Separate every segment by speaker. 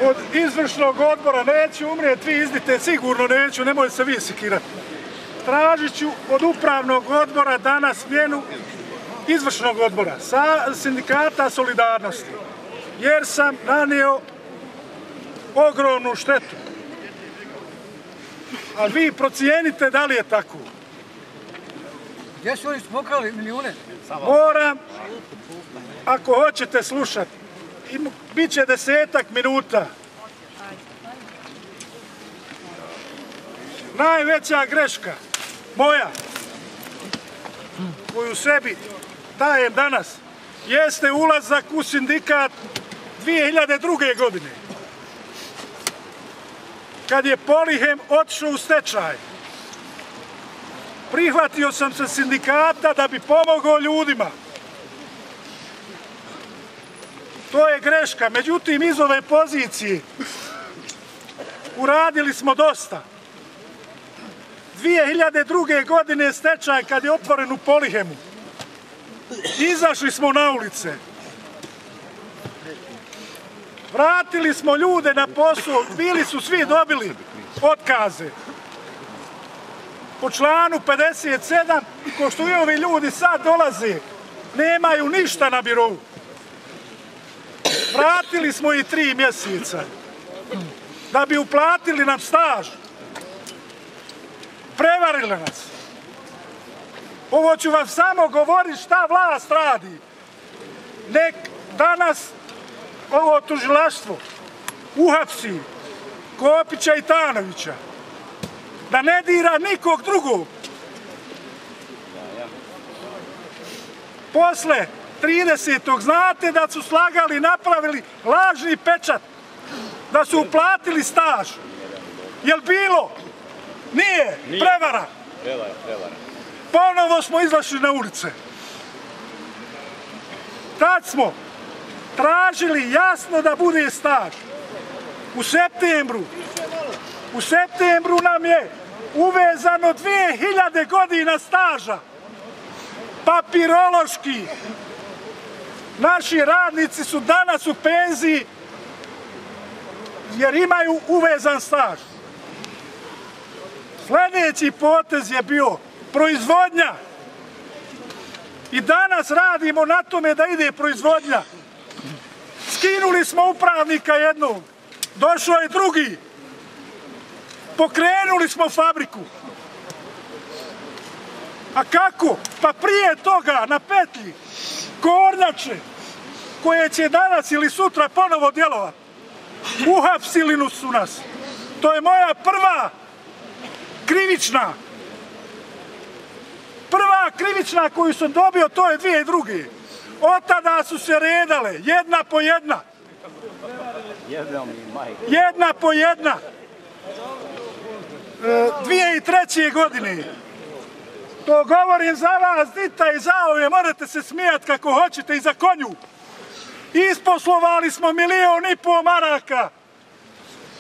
Speaker 1: od izvršnog odbora, neću umrijeti, vi izdite, sigurno neću, nemoj se vi sikirati. Tražit ću od upravnog odbora danas smjenu izvršnog odbora, sindikata Solidarnosti, jer sam nanio ogromnu štetu. Ali vi procijenite da li je tako.
Speaker 2: Gdje su oni pokrali milijune?
Speaker 1: Moram, ako hoćete slušati, bit će 10-ak minuta. Najveća greška moja, koju sebi dajem danas, jeste ulazak u sindikat 2002. godine. Kad je Polihem otišao u stečaj, prihvatio sam se sindikata da bi pomogao ljudima. To je greška, međutim iz ove pozicije uradili smo dosta. 2002. godine stečaj kad je otvoren u Polihemu, izašli smo na ulice. Vratili smo ljude na posao, bili su svi dobili otkaze. Po članu 57, ko što i ovi ljudi sad dolaze, nemaju ništa na birovu. Vratili smo i 3 mjeseca da bi uplatili nam staž. Prevarili nas. Ovo ću vam samo govoriti šta vlast radi. Nek danas ovo tužilaštvo uhapsi Kopića i Tanovića, da ne dira nikog drugog. Posle 30. znate da su slagali, napravili lažni pečat, da su uplatili staž. Jel bilo? Nije. Prevara. Ponovo smo izašli na ulice. Tad smo tražili jasno da bude staž. U septembru nam je uvezano 2000 godina staža. Papirološki. Naši radnici su danas u penziji jer imaju uvezan staž. Sljedeći potez je bio proizvodnja. I danas radimo na tome da ide proizvodnja. Skinuli smo upravnika jednog, došao je drugi. Pokrenuli smo fabriku. A kako? Pa prije toga na petlji kornjače koje će danas ili sutra ponovo djelovati. Uhapsili su nas. To je moja prva krivična. Prva krivična koju sam dobio, to je 2002. Od tada su se redale, jedna po jedna. Jedna po jedna. 2003. godine. To govorim za vas, dita i za ove, morate se smijati kako hoćete i za konju. Isposlovali smo 1,5 miliona maraka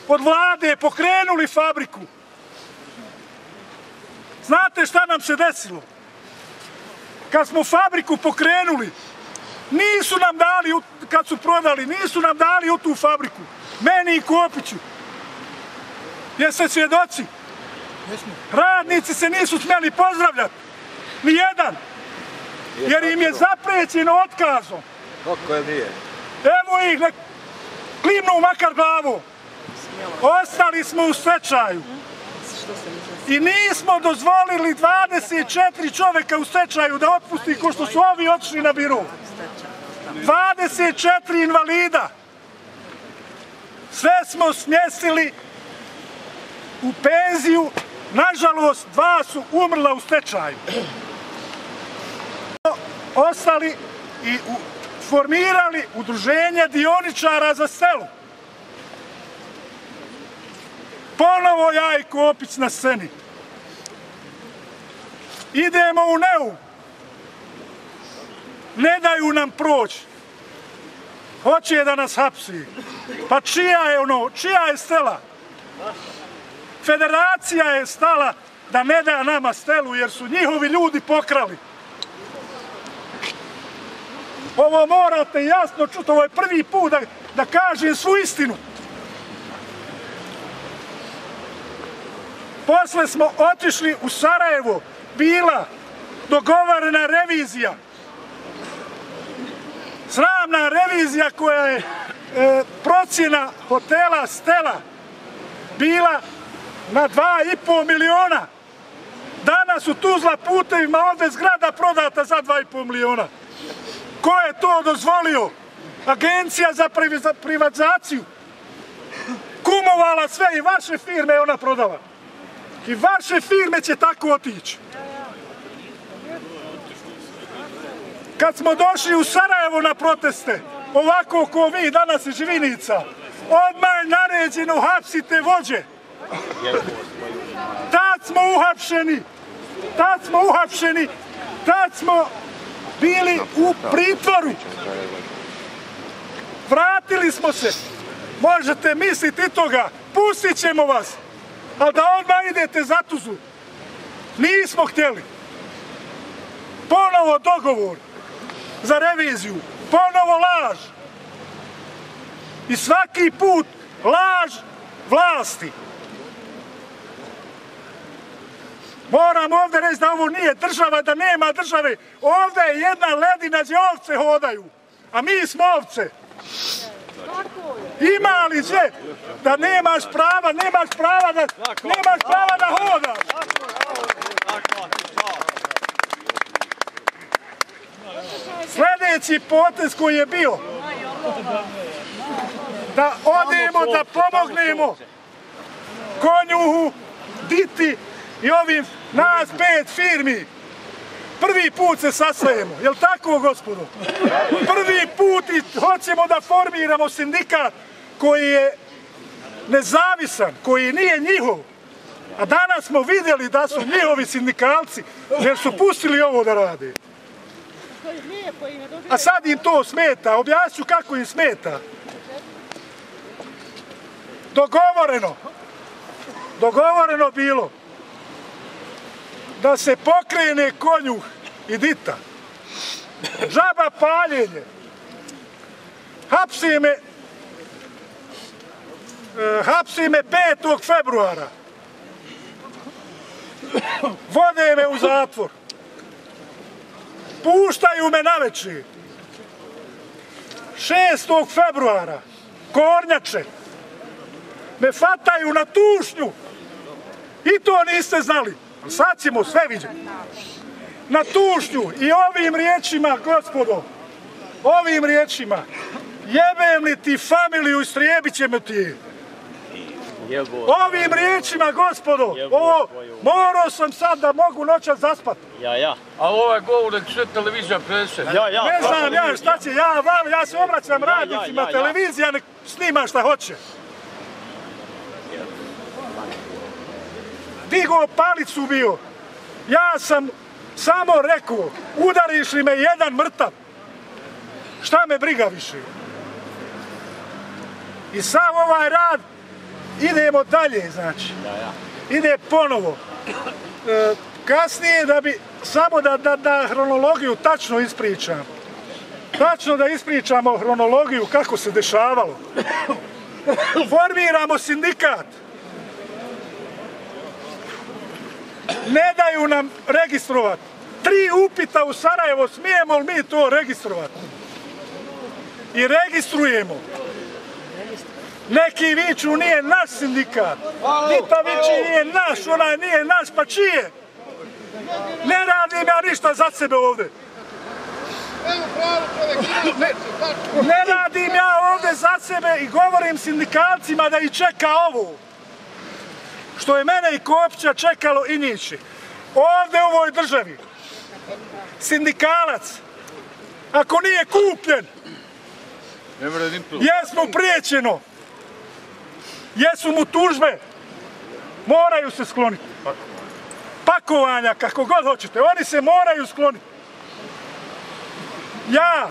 Speaker 1: od vlade, pokrenuli fabriku. Znate šta nam se desilo? Kad smo fabriku pokrenuli, nisu nam dali, kad su prodali, nisu nam dali u tu fabriku. Meni i Kopiću. Jeste svjedoci? Radnici se nisu smjeli pozdravljati. Nijedan. Jer im je zaprećeno otkazom.
Speaker 3: Kako je nije?
Speaker 1: Evo ih, klimnu makar glavu. Ostali smo u stečaju. I nismo dozvolili 24 čovjeka u stečaju da otpusti ko što su ovi otišli na biro. 24 invalida. Sve smo smjestili u penziju. Nažalost, 2 su umrla u stečaju. Ostali i formirali udruženje dioničara za selo. Ponovo ja i Kopić na sceni. Idemo u Neum. Ne daju nam proći. Hoće da nas hapsi. Pa čija je stela? Federacija je stala da ne da nama stelu jer su njihovi ljudi pokrali. Ovo morate jasno čuti, ovo je prvi put da kažem svu istinu. Posle smo otišli u Sarajevo, bila dogovorena revizija. Sramna revizija koja je procjena hotela Stela bila na 2,5 miliona. Danas u Tuzla putevima ovdje zgrada prodata za 2,5 miliona. Ko je to dozvolio? Agencija za privatizaciju. Kumovala sve i vaše firme je ona prodala. I vaše firme će tako otići. Kad smo došli u Sarajevo na proteste, ovako ko vi danas iz Živinica, odmah je naređeno hapsite vođe. Tad smo bili u pritvoru. Vratili smo se. Možete misliti toga, pustit ćemo vas, ali da odmah idete za Tuzlu. Nismo htjeli. Ponovo dogovor za reviziju, ponovo laž. I svaki put laž vlasti. Moram ovdje reći da ovo nije država, da nema države. Ovdje je jedna ledina gdje ovce hodaju, a mi smo ovce. Ima li gdje da nemaš prava da hodaš? Sljedeći potez koji je bio da odemo da pomognemo Konjuhu, Diti i ovim nas 5 firmi. Prvi put se sastajemo, jel tako gospodo? Prvi put i hoćemo da formiramo sindikat koji je nezavisan, koji nije njihov. A danas smo vidjeli da su njihovi sindikalci jer su pustili ovo da rade. A sad im to smeta, objasnit ću kako im smeta. Dogovoreno bilo da se pokrene Konjuh i Dita. Džaba paljenje. Hapsi me 5. februara. Vode me u zatvor. Puštaju me navečer. 6. februara kornjače me fataju na tušnju. I to niste znali. Sad ćemo sve vidjeti. Na tušnju i ovim riječima, gospodo, ovim riječima, jebem li ti familiju, istrijebit ćemo ti. Ovim riječima, gospodo, morao sam sad da mogu noćas zaspat.
Speaker 2: A ovaj govor nek sve televizija prenese.
Speaker 1: Ne znam ja šta će, ja se obraćam radnicima, televizija nek snima šta hoće. Digo palicu bio. Ja sam samo rekao, udariš li me jedan mrtav, šta me briga više. I sav ovaj rad idemo dalje, znači. Ide ponovo. Kasnije da bi, samo da hronologiju tačno ispričam. Tačno da ispričamo hronologiju kako se dešavalo. Formiramo sindikat. Ne daju nam registrovati. 3 upita u Sarajevo, smijemo li mi to registrovati? I registrujemo. Neki viču nije naš sindikat. Dita viči nije naš, onaj nije naš, pa čije? Ne radim ja ništa za sebe ovdje. Ne radim ja ovdje za sebe i govorim sindikalcima da ih čeka ovo. Što je mene i Kopića čekalo i njih. Ovdje u ovoj državi sindikalac, ako nije kupljen, jesu mu priječeno, jesu mu tužbe, moraju se skloniti. Pakovanja, kako god hoćete, oni se moraju skloniti. Ja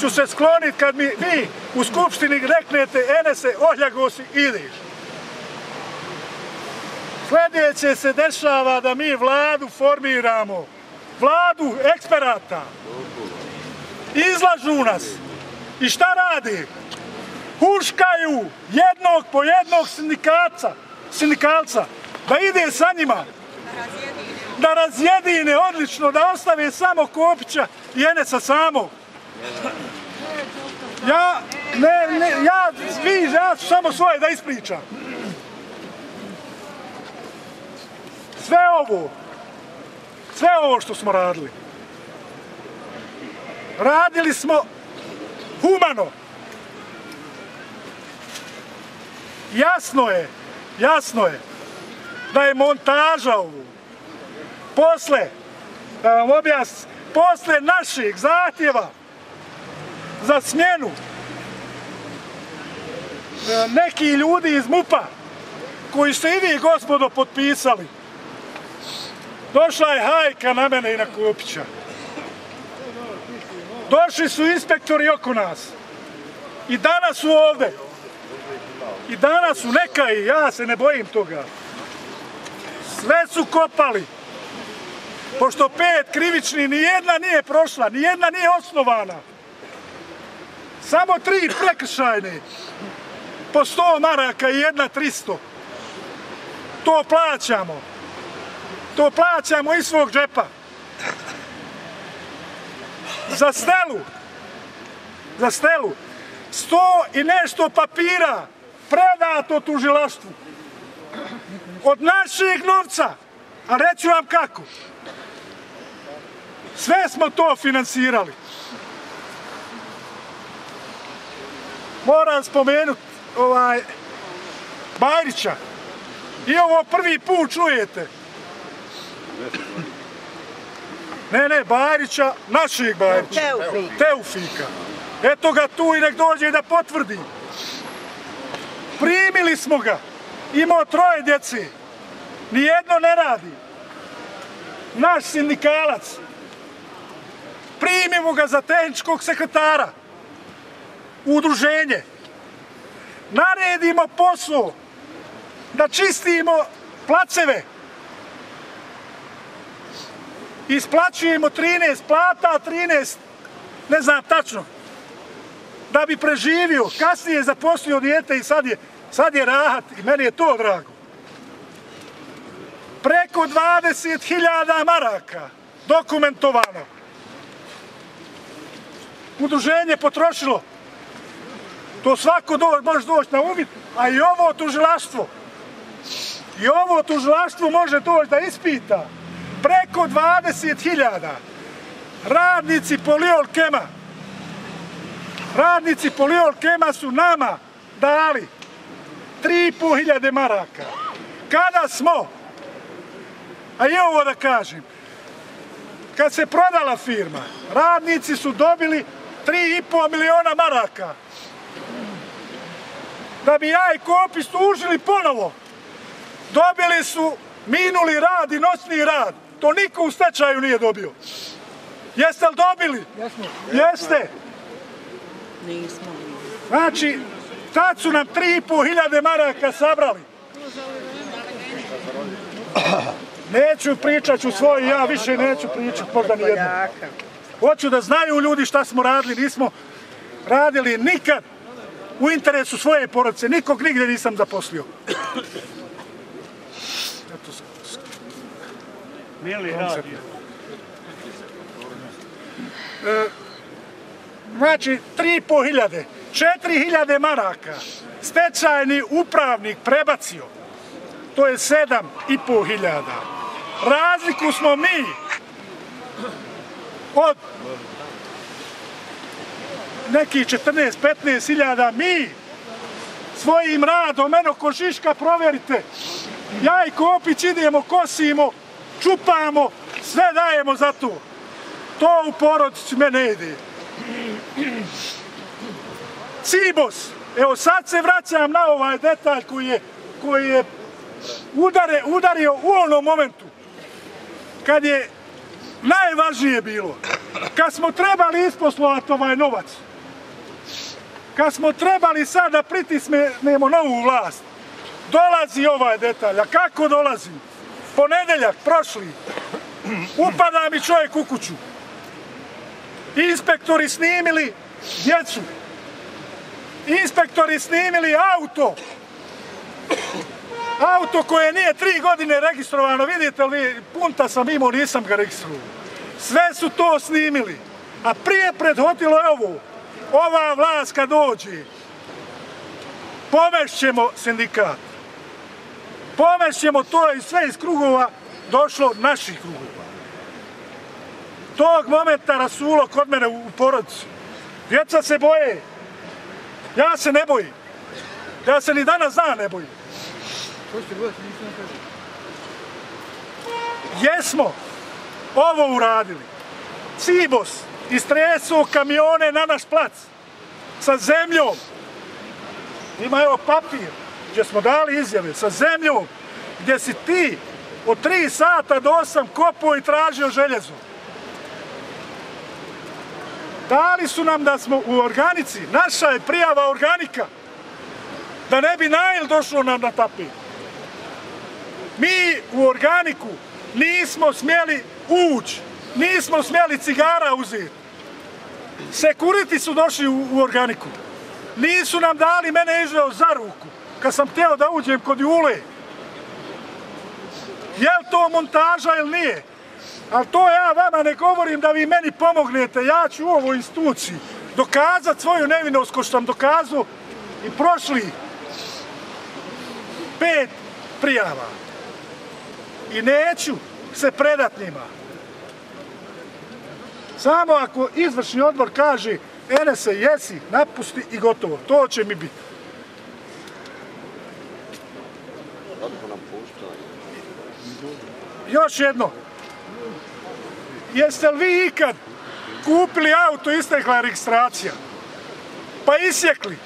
Speaker 1: ću se skloniti kad mi vi u skupštini reknete Enese, ohljago si, ideš. Sljedeće se dešava da mi vladu formiramo, vladu eksperata. Izlažu nas. I šta radi? Huškaju jednog po jednog sindikalca. da ide sa njima, da razjedine odlično, da ostave samo Kopića i Enesa samog. Ja ću samo svoje da ispričam. Sve ovo što smo radili smo humano. Jasno je da je montaža ovo. Da vam objasnim, posle našeg zahtjeva za smjenu neki ljudi iz MUP-a, koji ste i vi, gospodo, potpisali, došla je hajka na mene i na Kopića. Došli su inspektori oko nas. I danas su ovde. I danas su neka i ja se ne bojim toga. Sve su kopali. Pošto 5 krivični, nijedna nije prošla, nijedna nije osnovana. Samo 3 prekršajne. Po 100 maraka i 1 300. To plaćamo. To plaćamo iz svog džepa. Za Stelu 100 i nešto papira predato tužilaštvu. Od našeg novca. A reću vam kako. Sve smo to finansirali. Moram spomenuti Bajrića. I ovo prvi put čujete. Ne, Bajrića, našeg Bajrića. Teufika. Eto ga tu i nek dođe da potvrdi. Primili smo ga. Imao 3 djece. Nijedno ne radi. Naš sindikalac. Primimo ga za tehničkog sekretara. U udruženje. Naredimo posao da čistimo placeve. Isplaćujemo 13 plata, 13, ne znam tačno, da bi preživio. Kasnije je zaposlio dijete i sad je rahat i meni je to drago. Preko 20.000 maraka dokumentovano. Udruženje potrošilo. To svako može doći na uvid, a i ovo tužilaštvo može doći da ispita. Preko 20.000 radnici Poliolkema su nama dali 3.500 maraka. Kada smo, a i ovo da kažem, kad se prodala firma, radnici su dobili 3,5 miliona maraka. Da bi ja i Kopić tužili ponovo, dobili su minuli rad i noćni rad. To niko u stečaju nije dobio. Jeste li dobili? Jeste.
Speaker 3: Nismo.
Speaker 1: Znači, tad su nam 3.500 maraka sabrali. Neću pričat ću svoj, ja više neću pričat, možda nijedno. Hoću da znaju ljudi šta smo radili, nismo radili nikad u interesu svoje porodice, nikog nigde nisam zaposlio.
Speaker 4: Mili radio.
Speaker 1: Znači, 3.500, 4.000 maraka stečajni upravnik prebacio. To je 7.500. Razliku smo mi od nekih 14-15.000 mi svojim radom, eno ko Žiška, provjerite. Ja i Kopić idemo, kosimo, čupamo, sve dajemo za to. To u porodici me ne ide. Cibos, evo sad se vraćam na ovaj detalj koji je udario u onom momentu kad je najvažnije bilo. Kad smo trebali isposlovati ovaj novac, kad smo trebali sad da pritisnemo novu vlast, dolazi ovaj detalj. A kako dolazi? Ponedeljak, prošli, upada mi čovjek u kuću. Inspektori snimili djecu. Inspektori snimili auto. Auto koje nije 3 godine registrovano, vidite li, punta sam imao, nisam ga registrovao. Sve su to snimili. A prije prethodilo je ovo. Ova vlast kad dođe, pomešćemo sindikat. Pomešćemo to i sve iz krugova došlo naših krugova. Tog momenta rasulo kod mene u porodici. Djeca se boje. Ja se ne bojim. Ja se ni danas dan ne bojim. Jesmo ovo uradili. Cibos istresuo kamione na naš plac sa zemljom. Ima evo papir gdje smo dali izjave sa zemljom gdje si ti od 3 sata do 8 kopao i tražio željezo. Dali su nam da smo u organici, naša je prijava organika, da ne bi Nail došlo nam na tapet. Mi u organiku nismo smjeli ući, nismo smjeli cigara uzeti. Sekuriti su došli u organiku. Nisu nam dali, mene je izveo za ruku, kad sam htio da uđem kod Jule. Je li to montaža ili nije? Ali to ja vama ne govorim da vi meni pomognete. Ja ću u ovoj instituciji dokazati svoju nevinost ko što sam dokazao i prošli 5 prijava. I neću se predat njima. Samo ako izvršni odbor kaže Enese, jesi, napusti i gotovo. To će mi biti. Još jedno. Jeste li vi ikad kupili auto, istekla registracija, pa isjekli?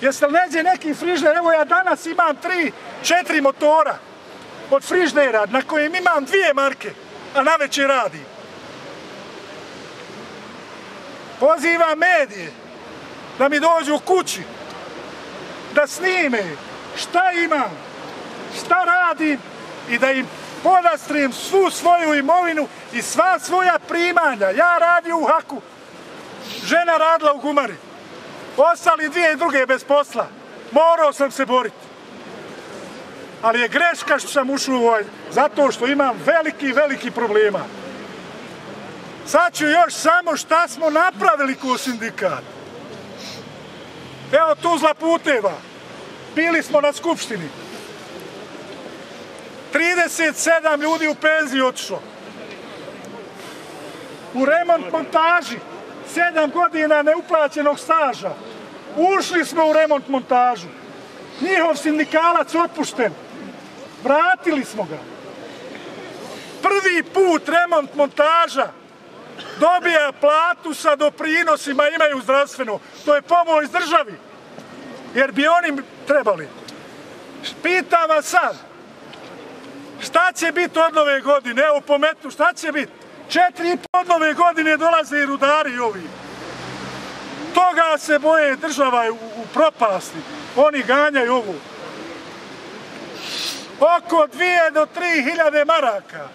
Speaker 1: Jeste li neđe neki frižder? Evo ja danas imam 3-4 motora od friždera na kojim imam 2 marke, a navečer radim. Pozivam medije da mi dođu u kući, da snime šta imam, šta radim i da im podastrim svu svoju imovinu i sva svoja primanja. Ja radio u Haku, žena radila u Gumari, ostali 2 druge bez posla. Morao sam se boriti. Ali je greška što sam ušao u ovaj, zato što imam veliki problema. Sad ću još samo šta smo napravili kao sindikat. Evo Tuzla puteva. Bili smo na skupštini. 37 ljudi u penziju otišlo. U remont montaži 7 godina neuplaćenog staža. Ušli smo u remont montažu. Njihov sindikalac otpušten. Vratili smo ga. Prvi put remont montaža dobija platu sa doprinosima, imaju zdravstveno. To je pomoć državi. Jer bi oni trebali. Pitam vas sad. Šta će biti od nove godine? Evo pometnu, šta će biti? 4,5 od nove godine dolaze i rudari i ovi. Toga se boje, država je u propasti. Oni ganjaju ovu. Oko 2 do 3 hiljade maraka.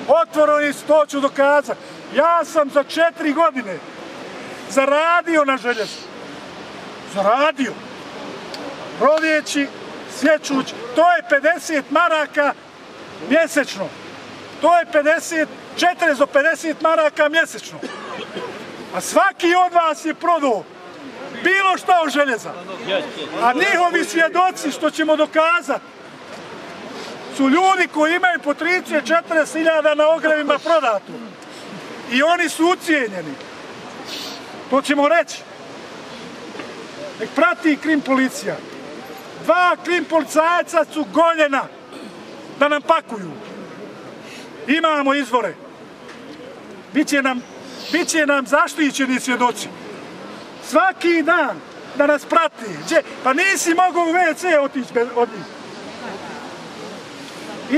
Speaker 1: Otvoreno to ću dokazati. Ja sam za 4 godine zaradio na željezu. Zaradio. Rovjeći, sječući. To je 50 maraka mjesečno. To je 40 do 50 maraka mjesečno. A svaki od vas je prodao bilo šta od željeza. A njihovi svjedoci, što ćemo dokazati, su ljudi koji imaju po 30-40 hiljada na ogrevima prodato. I oni su ucijenjeni. To ćemo reći. Nek prati krim policija. 2 krim policajca su goljena da nam pakuju. Imamo izvore. Biće nam zaštićeni svjedoci. Svaki dan da nas prati. Pa nisi mogao u WC otići od njih.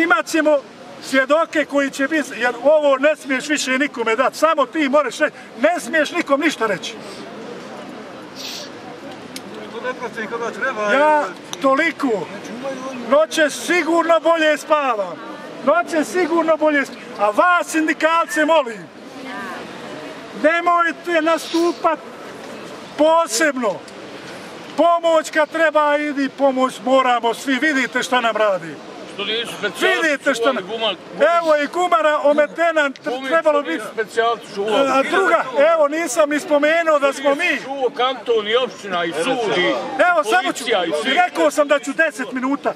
Speaker 1: Imat ćemo svjedoke koji će biti, jer ovo ne smiješ više nikome dati. Samo ti moraš reći. Ne smiješ nikom ništa reći. Ja toliko. Noće sigurno bolje spavam. Noće sigurno bolje spavam. A vas sindikalce molim. Nemojte nastupat posebno. Pomoć kad treba, idi pomoć, moramo svi, vidite šta nam radi.
Speaker 4: Što nisu specijalci
Speaker 1: Vidite šta nam...
Speaker 4: čuvali
Speaker 1: Evo i kumara ometena, trebalo biti...
Speaker 4: specijalci čuvali.
Speaker 1: A druga, evo nisam ni spomenuo da smo mi.
Speaker 4: Čuo kanton i opština i sud i
Speaker 1: Evo samo ću,
Speaker 4: policija i svi.
Speaker 1: rekao sam da ću 10 minuta.